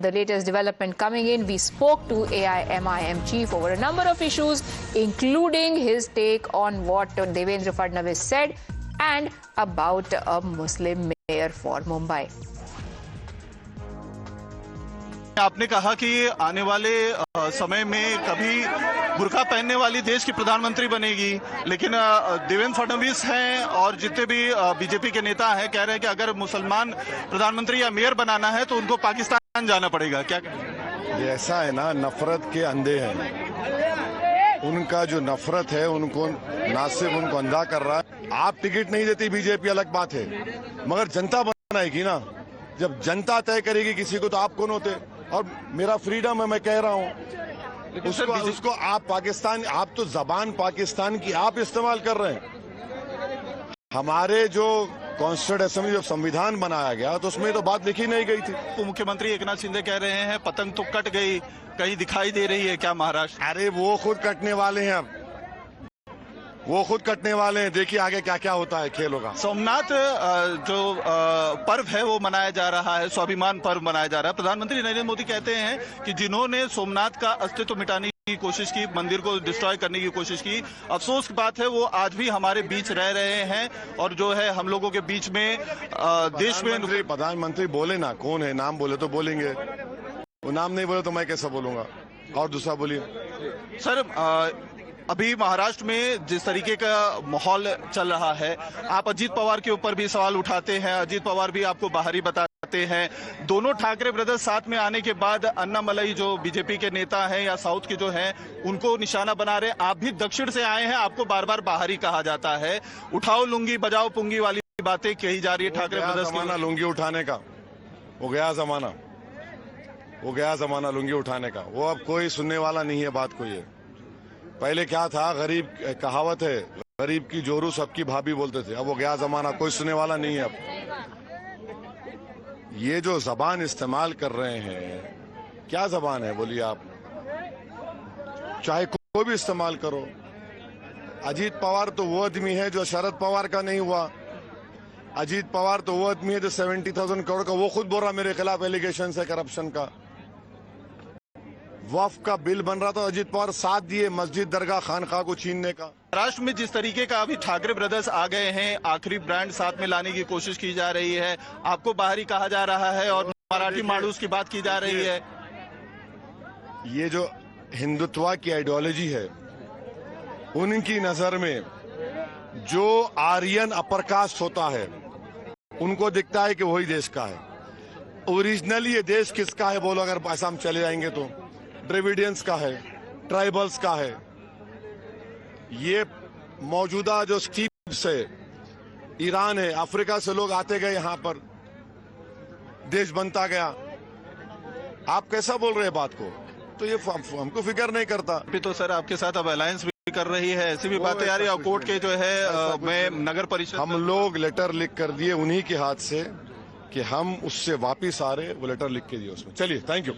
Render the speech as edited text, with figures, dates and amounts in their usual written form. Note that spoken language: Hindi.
The latest development coming in, we spoke to AIMIM chief over a number of issues, including his take on what Devendra Fadnavis said and about a Muslim mayor for Mumbai. आपने कहा कि आने वाले समय में कभी बुर्का पहनने वाली देश की प्रधानमंत्री बनेगी, लेकिन देवेंद्र फडणवीस हैं और जितने भी बीजेपी के नेता हैं कह रहे हैं कि अगर मुसलमान प्रधानमंत्री या मेयर बनाना है तो उनको पाकिस्तान जाना पड़ेगा। क्या ये ऐसा है ना, नफरत के अंधे हैं। उनका जो नफरत है उनको ना सिर्फ उनको अंधा कर रहा है। आप टिकट नहीं देती बीजेपी अलग बात है, मगर जनता बनाएगी ना। जब जनता तय करेगी किसी को तो आप कौन होते? और मेरा फ्रीडम है, मैं कह रहा हूँ उसको आप पाकिस्तान, आप तो जबान पाकिस्तान की आप इस्तेमाल कर रहे हैं। हमारे जो कॉन्स्टिट्यूंट असेंबली जब संविधान बनाया गया तो उसमें तो बात लिखी नहीं गई थी। तो मुख्यमंत्री एकनाथ शिंदे कह रहे हैं पतंग तो कट गई, कहीं दिखाई दे रही है क्या महाराष्ट्र? अरे वो खुद कटने वाले हैं, अब वो खुद कटने वाले हैं। देखिए आगे क्या क्या होता है, खेल होगा। सोमनाथ जो पर्व है वो मनाया जा रहा है, स्वाभिमान पर्व मनाया जा रहा है। प्रधानमंत्री नरेंद्र मोदी कहते हैं कि जिन्होंने सोमनाथ का अस्तित्व मिटाने की कोशिश की, मंदिर को डिस्ट्रॉय करने की कोशिश की, अफसोस की बात है वो आज भी हमारे बीच रह रहे हैं और जो है हम लोगों के बीच में देश में। प्रधानमंत्री बोले ना, कौन है, नाम बोले तो बोलेंगे, वो नाम नहीं बोले तो मैं कैसे बोलूंगा? और दूसरा बोलिए सर। अभी महाराष्ट्र में जिस तरीके का माहौल चल रहा है, आप अजीत पवार के ऊपर भी सवाल उठाते हैं, अजीत पवार भी आपको बाहरी बताते हैं। दोनों ठाकरे ब्रदर्स साथ में आने के बाद अन्नामलई जो बीजेपी के नेता हैं या साउथ के जो हैं उनको निशाना बना रहे हैं। आप भी दक्षिण से आए हैं, आपको बार बार बाहरी कहा जाता है। उठाओ लुंगी बजाओ पुंगी वाली बातें कही जा रही है ठाकरे ब्रदर्स की। लुंगी उठाने का वो गया जमाना, वो गया जमाना लुंगी उठाने का। वो अब कोई सुनने वाला नहीं है बात को। ये पहले क्या था, गरीब कहावत है, गरीब की जोरू सबकी भाभी बोलते थे। अब वो गया जमाना, कोई सुनने वाला नहीं है। अब ये जो जबान इस्तेमाल कर रहे हैं, क्या जबान है बोलिए आप? चाहे कोई भी इस्तेमाल करो। अजीत पवार तो वो आदमी है जो शरद पवार का नहीं हुआ। अजीत पवार तो वो आदमी है जो 70,000 करोड़ का, वो खुद बोल रहा मेरे खिलाफ एलिगेशन है करप्शन का। वक्फ का बिल बन रहा था, अजीत पवार साथ दिए मस्जिद दरगाह खानखा को छीनने का। महाराष्ट्र में जिस तरीके का अभी ठाकरे ब्रदर्स आ गए हैं, आखिरी ब्रांड साथ में लाने की कोशिश की जा रही है, आपको बाहरी कहा जा रहा है और मराठी माड़ूस की बात की जा रही है। ये जो हिंदुत्व की आइडियोलॉजी है, उनकी नजर में जो आर्यन अपर कास्ट होता है उनको दिखता है कि वही देश का है। ओरिजिनली ये देश किसका है बोलो, अगर ऐसा हम चले जाएंगे तो ड्रेविडियंस का है, ट्राइबल्स का है। ये मौजूदा जो स्टीप्स है, ईरान है, अफ्रीका से लोग आते गए, यहां पर देश बनता गया। आप कैसा बोल रहे हैं बात को? तो ये हमको फिक्र नहीं करता। अभी तो सर आपके साथ अब अलायंस भी कर रही है, ऐसी भी बातें आ रही है। कोर्ट के जो है मैं नगर परिषद, हम लोग लेटर लिख कर दिए उन्हीं के हाथ से कि हम उससे वापिस आ रहे, वो लेटर लिख के दिए उसमें। चलिए, थैंक यू।